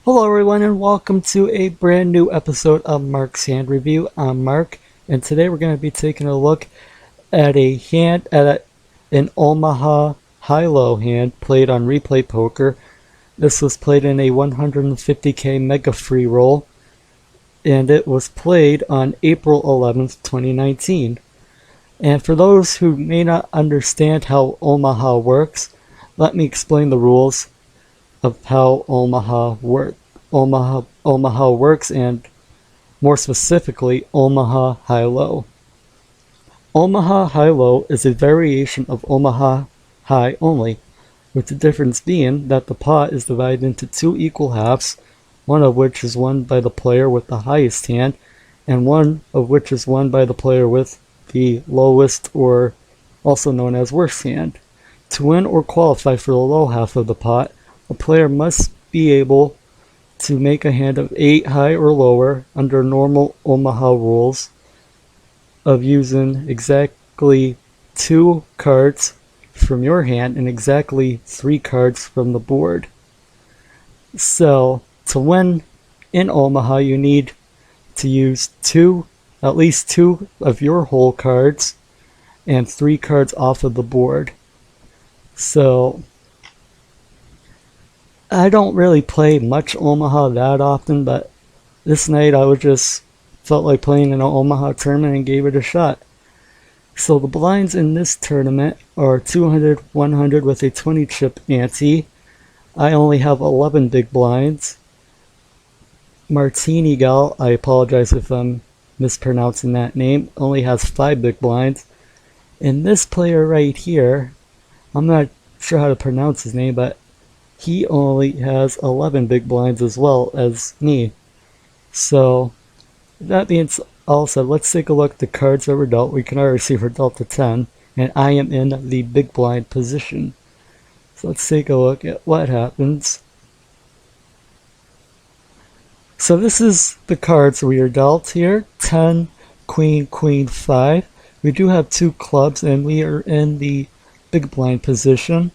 Hello everyone and welcome to a brand new episode of Marc's Hand Review. I'm Marc and today we're going to be taking a look at an Omaha Hi-Lo hand played on Replay Poker. This was played in a 150k mega free roll and it was played on April 11th, 2019. And for those who may not understand how Omaha works, let me explain the rules of how Omaha works, and more specifically, Omaha Hi-Lo. Omaha Hi-Lo is a variation of Omaha Hi only, with the difference being that the pot is divided into two equal halves, one of which is won by the player with the highest hand, and one of which is won by the player with the lowest, or also known as worst hand. To win or qualify for the low half of the pot, a player must be able to make a hand of 8 high or lower under normal Omaha rules of using exactly 2 cards from your hand and exactly 3 cards from the board. So to win in Omaha, you need to use at least 2 of your whole cards and 3 cards off of the board. So I don't really play much Omaha that often, but this night I just felt like playing in an Omaha tournament and gave it a shot. So the blinds in this tournament are 200, 100 with a 20 chip ante. I only have 11 big blinds. Martini Gal, I apologize if I'm mispronouncing that name, only has 5 big blinds. And this player right here, I'm not sure how to pronounce his name, but he only has 11 big blinds as well as me. So that being all said, let's take a look at the cards that were dealt. We can already see we're dealt a 10, and I am in the big blind position. So let's take a look at what happens. So this is the cards we are dealt here. 10, Queen, Queen, 5. We do have 2 clubs, and we are in the big blind position.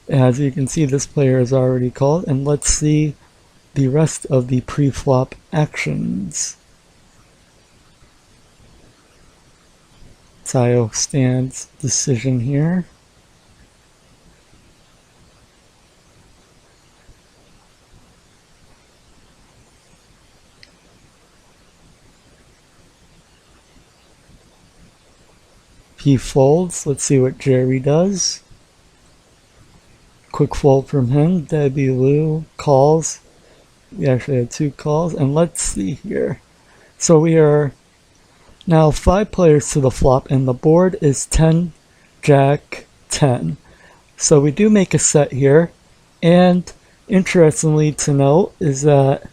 As you can see, this player is already called, and let's see the rest of the pre-flop actions. Tayo stands decision here. He folds. Let's see what Jerry does. Quick fold from him. Debbie Lou calls. We actually had 2 calls. And let's see here. So we are now 5 players to the flop, and the board is 10, Jack, 10. So we do make a set here. And interestingly to note is that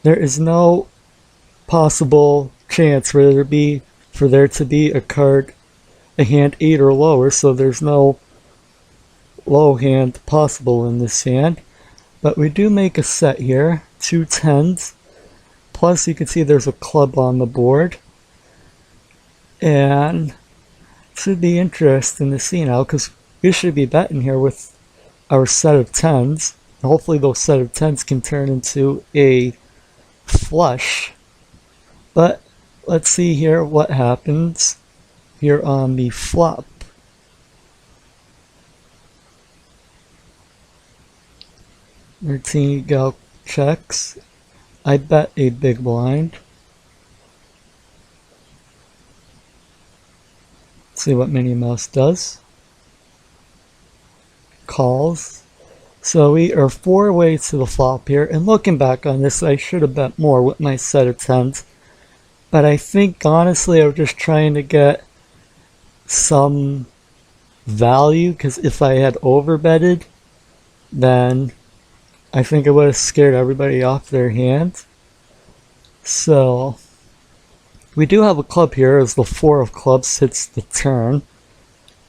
there is no possible chance for there to be a hand 8 or lower, so there's no low hand possible in this hand. But we do make a set here, 2 10s, plus you can see there's a club on the board, and it should be interesting to see now because we should be betting here with our set of 10s. Hopefully those set of 10s can turn into a flush, but let's see here what happens here on the flop. Martini Gal checks. I bet a big blind. Let's see what Minnie Mouse does. Calls. So we are 4 ways to the flop here, and looking back on this, I should have bet more with my set of 10s. But I think honestly I was just trying to get some value, because if I had overbetted, then I think it would have scared everybody off their hand. So we do have a club here as the 4 of clubs hits the turn.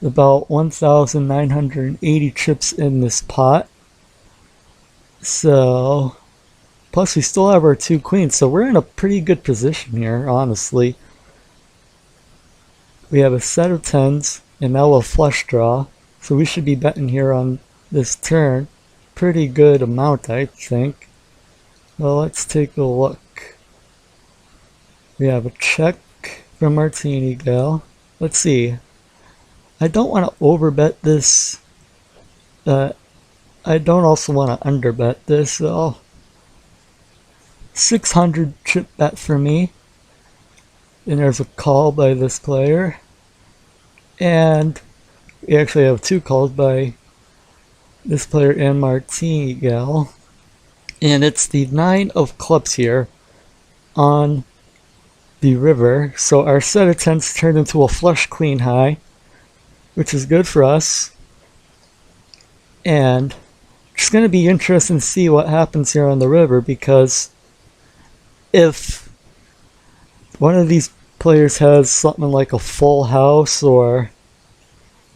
About 1,980 chips in this pot. So plus we still have our 2 queens, so we're in a pretty good position here, honestly. We have a set of 10s and now a flush draw, so we should be betting here on this turn. Pretty good amount, I think. Well, let's take a look. We have a check from Martini Gal. Let's see. I don't want to overbet this. I don't also want to underbet this, so 600 chip bet for me. And there's a call by this player. And we actually have two calls by this player and Martini Gal. And it's the 9 of clubs here on the river. So our set of tens turned into a flush queen high, which is good for us. And it's going to be interesting to see what happens here on the river, because if one of these players has something like a full house or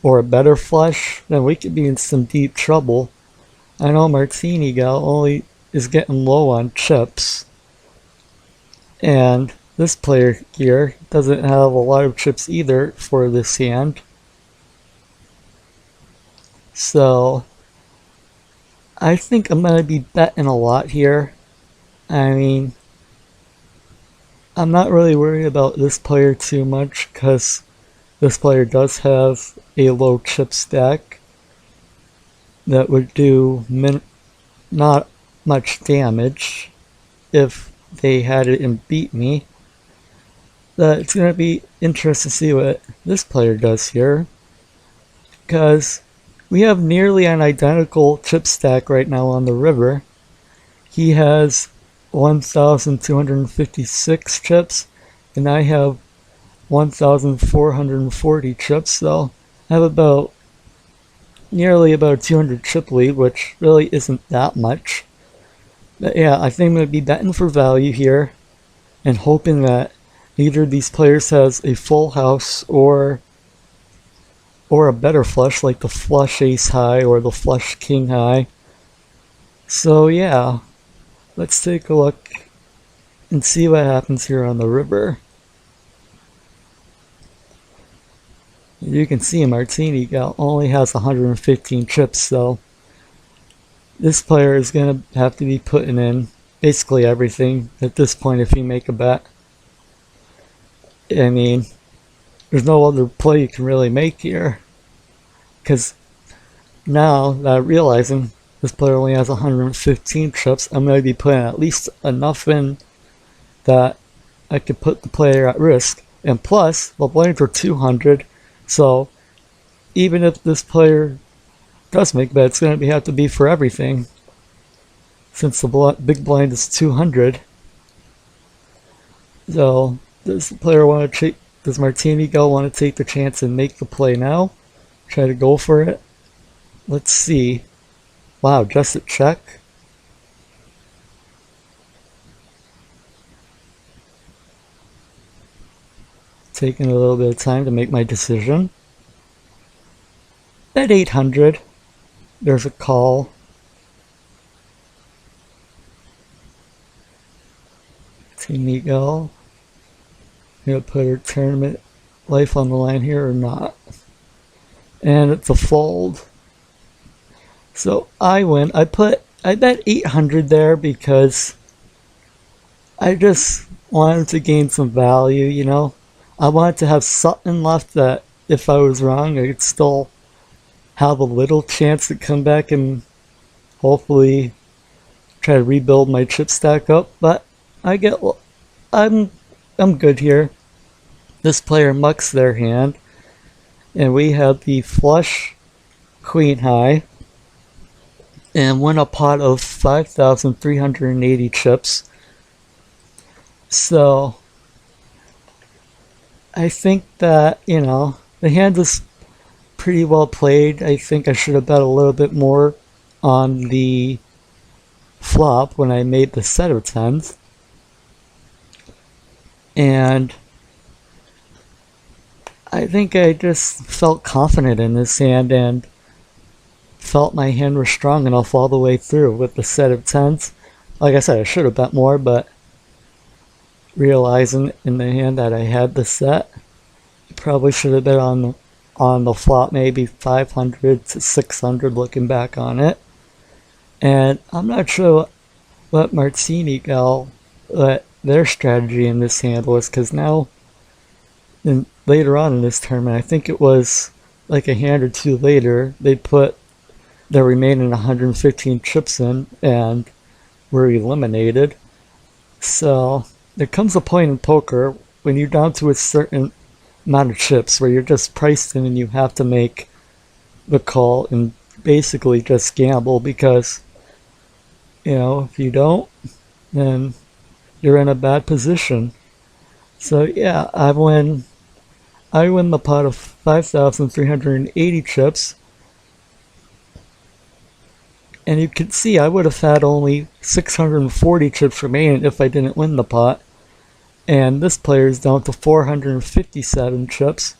a better flush, then we could be in some deep trouble. I know Martini Gal only is getting low on chips, and this player here doesn't have a lot of chips either for this hand. So I think I'm going to be betting a lot here. I mean, I'm not really worried about this player too much, because this player does have a low chip stack that would do not much damage if they had it and beat me. But it's going to be interesting to see what this player does here, because we have nearly an identical chip stack right now on the river. He has 1,256 chips, and I have 1,440 chips, so I have nearly about a 200 chip lead, which really isn't that much. But yeah, I think I'm going to be betting for value here and hoping that either of these players has a full house or a better flush, like the flush ace high or the flush king high. So yeah, let's take a look and see what happens here on the river. You can see Martini Gal only has 115 chips, so this player is going to have to be putting in basically everything at this point if you make a bet. I mean, there's no other play you can really make here, because now that I'm realizing this player only has 115 chips, I'm going to be putting at least enough in that I could put the player at risk. And plus, the blinds are 200, so even if this player does make bets, it's going to have to be for everything, since the big blind is 200. So does Martini Gal want to take the chance and make the play now? Try to go for it? Let's see. Wow, just a check? Taking a little bit of time to make my decision. Bet 800. There's a call. Martini Gal. Gonna put her tournament life on the line here or not? And it's a fold. So I win. I bet 800 there because I just wanted to gain some value, you know. I wanted to have something left that if I was wrong, I could still have a little chance to come back and hopefully try to rebuild my chip stack up. But I'm good here. This player mucks their hand, and we have the flush queen high and win a pot of 5,380 chips. So I think that, you know, the hand is pretty well played. I think I should have bet a little bit more on the flop when I made the set of tens. And I think I just felt confident in this hand and felt my hand was strong enough all the way through with the set of tens. Like I said, I should have bet more, but realizing in the hand that I had the set, I probably should have bet on the flop, maybe 500 to 600 looking back on it. And I'm not sure let Martini go, let their strategy in this hand was, because now, and later on in this tournament, I think it was like a hand or two later, they put their remaining 115 chips in and were eliminated. So there comes a point in poker when you're down to a certain amount of chips where you're just priced in and you have to make the call and basically just gamble, because if you don't, then you're in a bad position. So yeah, I win the pot of 5,380 chips, and you can see I would have had only 640 chips remaining if I didn't win the pot. And this player is down to 457 chips.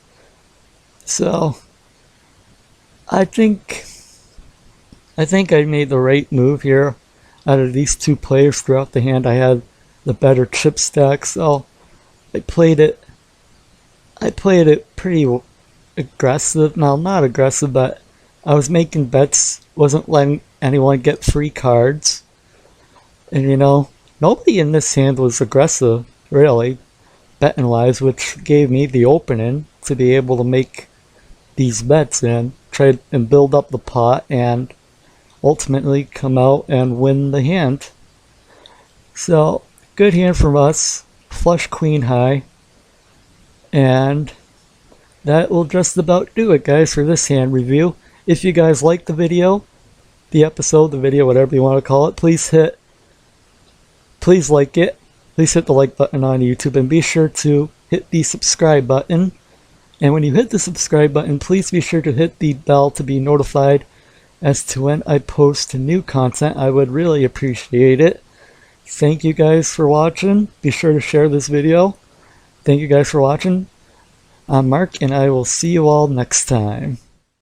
So I think I made the right move here. Out of these two players throughout the hand, I had the better chip stack, so I played it pretty aggressive. Now, not aggressive, but I was making bets, wasn't letting anyone get free cards. And nobody in this hand was aggressive, really, betting wise, which gave me the opening to be able to make these bets and try and build up the pot and ultimately come out and win the hand. So, good hand from us, flush queen high, and that will just about do it, guys, for this hand review. If you guys liked the video, the episode, the video, whatever you want to call it, please like it. Please hit the like button on YouTube, and be sure to hit the subscribe button. And when you hit the subscribe button, please be sure to hit the bell to be notified as to when I post new content. I would really appreciate it. Thank you guys for watching. Be sure to share this video. Thank you guys for watching. I'm Mark, and I will see you all next time.